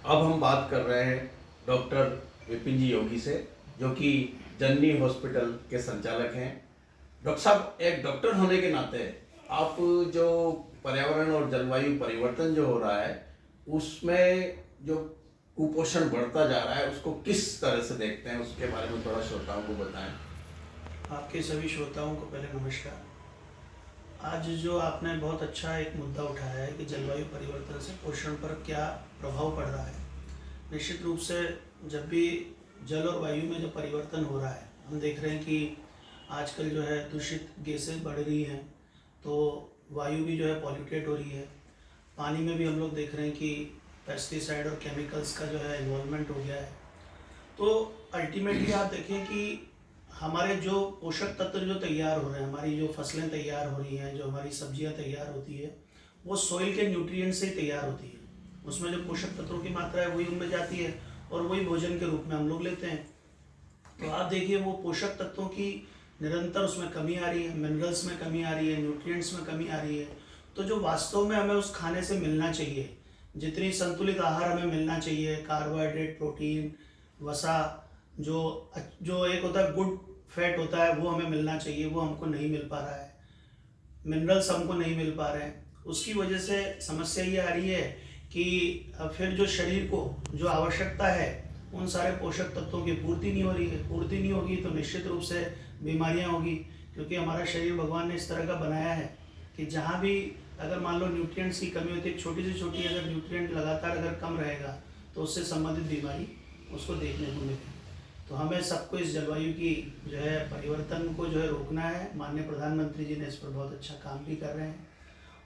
अब हम बात कर रहे हैं डॉक्टर विपिन जी योगी से, जो कि जननी हॉस्पिटल के संचालक हैं। डॉक्टर साहब, एक डॉक्टर होने के नाते आप जो पर्यावरण और जलवायु परिवर्तन जो हो रहा है उसमें जो कुपोषण बढ़ता जा रहा है उसको किस तरह से देखते हैं, उसके बारे में थोड़ा श्रोताओं को बताएं। आपके सभी श्रोताओं को पहले नमस्कार। आज जो आपने बहुत अच्छा एक मुद्दा उठाया है कि जलवायु परिवर्तन से पोषण पर क्या प्रभाव पड़ रहा है। निश्चित रूप से जब भी जल और वायु में जो परिवर्तन हो रहा है, हम देख रहे हैं कि आजकल जो है दूषित गैसें बढ़ रही हैं, तो वायु भी जो है पॉल्यूटेड हो रही है। पानी में भी हम लोग देख रहे हैं कि पेस्टिसाइड और केमिकल्स का जो है इन्वॉल्वमेंट हो गया है। तो अल्टीमेटली आप देखें कि हमारे जो पोषक तत्व जो तैयार हो रहे हैं, हमारी जो फसलें तैयार हो रही हैं, जो हमारी सब्जियां तैयार होती है, वो सॉइल के न्यूट्रिएंट से ही तैयार होती है। उसमें जो पोषक तत्वों की मात्रा है वही उनमें जाती है और वही भोजन के रूप में हम लोग लेते हैं। तो आप देखिए वो पोषक तत्वों की निरंतर उसमें कमी आ रही है, मिनरल्स में कमी आ रही है, न्यूट्रिएंट्स में कमी आ रही है। तो जो वास्तव में हमें उस खाने से मिलना चाहिए, जितनी संतुलित आहार हमें मिलना चाहिए, कार्बोहाइड्रेट, प्रोटीन, वसा, जो जो एक होता है गुड फैट होता है, वो हमें मिलना चाहिए, वो हमको नहीं मिल पा रहा है। मिनरल्स हमको नहीं मिल पा रहे हैं। उसकी वजह से समस्या ये आ रही है कि फिर जो शरीर को जो आवश्यकता है उन सारे पोषक तत्वों की पूर्ति नहीं हो रही है। पूर्ति नहीं होगी तो निश्चित रूप से बीमारियां होगी, क्योंकि हमारा शरीर भगवान ने इस तरह का बनाया है कि जहाँ भी अगर मान लो न्यूट्रिएंट्स की कमी होती है, छोटी से छोटी अगर न्यूट्रिएंट लगातार अगर कम रहेगा तो उससे संबंधित बीमारी उसको देखने को मिलेगी। तो हमें सबको इस जलवायु की जो है परिवर्तन को जो है रोकना है। माननीय प्रधानमंत्री जी ने इस पर बहुत अच्छा काम भी कर रहे हैं।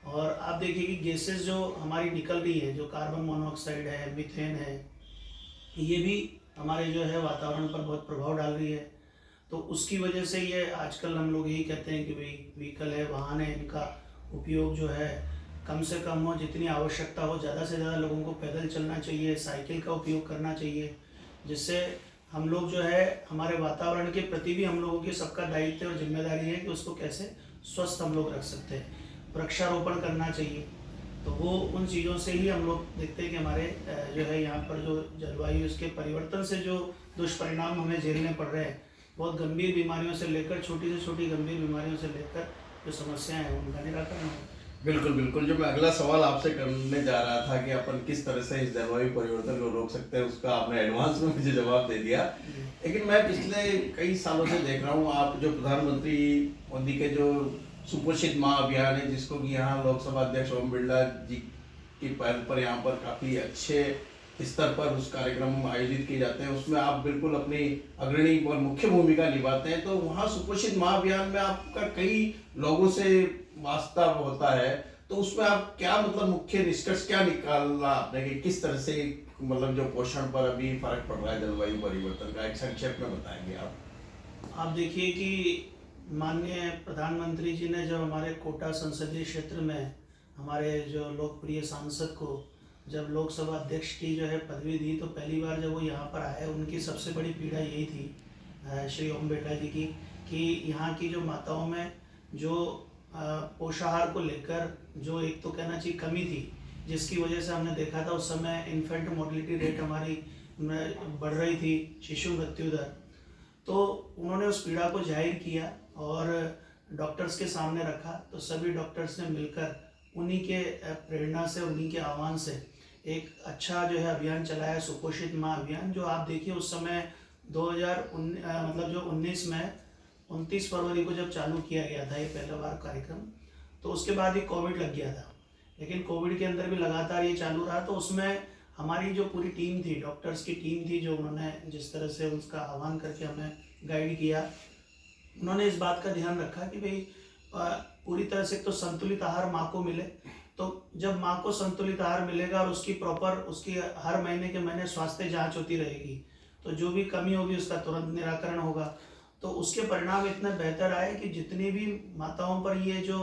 और आप देखिए कि गैसेस जो हमारी निकल रही है, जो कार्बन मोनोऑक्साइड है, मीथेन है, ये भी हमारे जो है वातावरण पर बहुत प्रभाव डाल रही है। तो उसकी वजह से ये आजकल हम लोग यही कहते हैं कि भाई व्हीकल है, वाहन है, इनका उपयोग जो है कम से कम हो, जितनी आवश्यकता हो। ज़्यादा से ज़्यादा लोगों को पैदल चलना चाहिए, साइकिल का उपयोग करना चाहिए, जिससे हम लोग जो है हमारे वातावरण के प्रति भी हम लोगों की सबका दायित्व और जिम्मेदारी है कि उसको कैसे स्वस्थ हम लोग रख सकते हैं। वृक्षारोपण करना चाहिए। तो वो उन चीज़ों से ही हम लोग देखते हैं कि हमारे जो है यहाँ पर जो जलवायु इसके परिवर्तन से जो दुष्परिणाम हमें झेलने पड़ रहे हैं, बहुत गंभीर बीमारियों से लेकर छोटी से छोटी गंभीर बीमारियों से लेकर जो समस्याएं हैं उनका निराकरण हो। बिल्कुल बिल्कुल, जो मैं अगला सवाल आपसे करने जा रहा था कि अपन किस तरह से इस जलवायु परिवर्तन को रोक सकते हैं, उसका आपने एडवांस में मुझे जवाब दे दिया। लेकिन मैं पिछले कई सालों से देख रहा हूँ आप जो प्रधानमंत्री मोदी के जो सुपोषित माह अभियान है, जिसको कि यहाँ लोकसभा अध्यक्ष ओम बिरला जी की पहल पर यहाँ पर काफ़ी अच्छे स्तर पर उस कार्यक्रम आयोजित किए जाते हैं, उसमें आप बिल्कुल अपनी अग्रणी और मुख्य भूमिका निभाते हैं। तो वहाँ सुपोषित माह अभियान में आपका कई लोगों से वास्ता होता है, तो उसमें आप क्या मतलब मुख्य निष्कर्ष क्या निकाला आपने कि किस तरह से मतलब जो पोषण पर अभी फर्क पड़ रहा है जलवायु परिवर्तन का, एक संक्षेप में बताएंगे आप। आप देखिए कि माननीय प्रधानमंत्री जी ने जब हमारे कोटा संसदीय क्षेत्र में हमारे जो लोकप्रिय सांसद को जब लोकसभा अध्यक्ष की जो है पदवी दी, तो पहली बार जब वो यहाँ पर आए, उनकी सबसे बड़ी पीड़ा यही थी श्री ओम बिरला जी की, कि यहाँ की जो माताओं में जो पोषाहार को लेकर जो एक तो कहना चाहिए कमी थी, जिसकी वजह से हमने देखा था उस समय इन्फेंट मोर्टलिटी रेट हमारी बढ़ रही थी, शिशु मृत्यु दर। तो उन्होंने उस पीड़ा को जाहिर किया और डॉक्टर्स के सामने रखा। तो सभी डॉक्टर्स ने मिलकर उन्हीं के प्रेरणा से, उन्हीं के आह्वान से एक अच्छा जो है अभियान चलाया, सुपोषित माह अभियान। जो आप देखिए उस समय 2019 मतलब जो 19 में 29 फरवरी को जब चालू किया गया था ये पहला बार कार्यक्रम, तो उसके बाद ही कोविड लग गया था। लेकिन कोविड के अंदर भी लगातार ये चालू रहा। तो उसमें हमारी जो पूरी टीम थी, डॉक्टर्स की टीम थी, जो उन्होंने जिस तरह से उसका आह्वान करके हमें गाइड किया, उन्होंने इस बात का ध्यान रखा कि भाई पूरी तरह से तो संतुलित आहार माँ को मिले। तो जब माँ को संतुलित आहार मिलेगा और उसकी प्रॉपर उसकी हर महीने के महीने स्वास्थ्य जांच होती रहेगी, तो जो भी कमी होगी उसका तुरंत निराकरण होगा। तो उसके परिणाम इतने बेहतर आए कि जितनी भी माताओं पर ये जो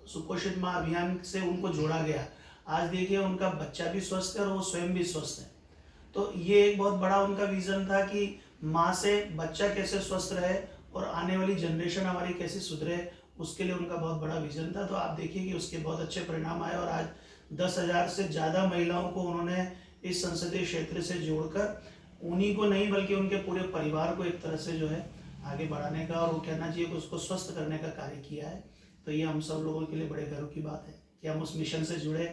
सुपोषित माँ अभियान से उनको जोड़ा गया, आज देखिए उनका बच्चा भी स्वस्थ है और वो स्वयं भी स्वस्थ है। तो ये एक बहुत बड़ा उनका विजन था कि माँ से बच्चा कैसे स्वस्थ रहे और आने वाली जनरेशन हमारी कैसे सुधरे, उसके लिए उनका बहुत बड़ा विजन था। तो आप देखिए कि उसके बहुत अच्छे परिणाम आए और आज 10,000 से ज़्यादा महिलाओं को उन्होंने इस संसदीय क्षेत्र से जोड़कर उन्हीं को नहीं बल्कि उनके पूरे परिवार को एक तरह से जो है आगे बढ़ाने का और वो कहना चाहिए कि उसको स्वस्थ करने का कार्य किया है। तो ये हम सब लोगों के लिए बड़े गर्व की बात है कि हम उस मिशन से जुड़े।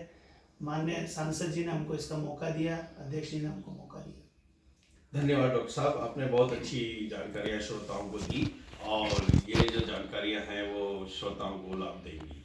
माननीय सांसद जी ने हमको इसका मौका दिया, अध्यक्ष जी ने हमको मौका दिया। धन्यवाद डॉक्टर साहब, आपने बहुत अच्छी जानकारियां श्रोताओं को दी और ये जो जानकारियां हैं वो श्रोताओं को लाभ देंगी।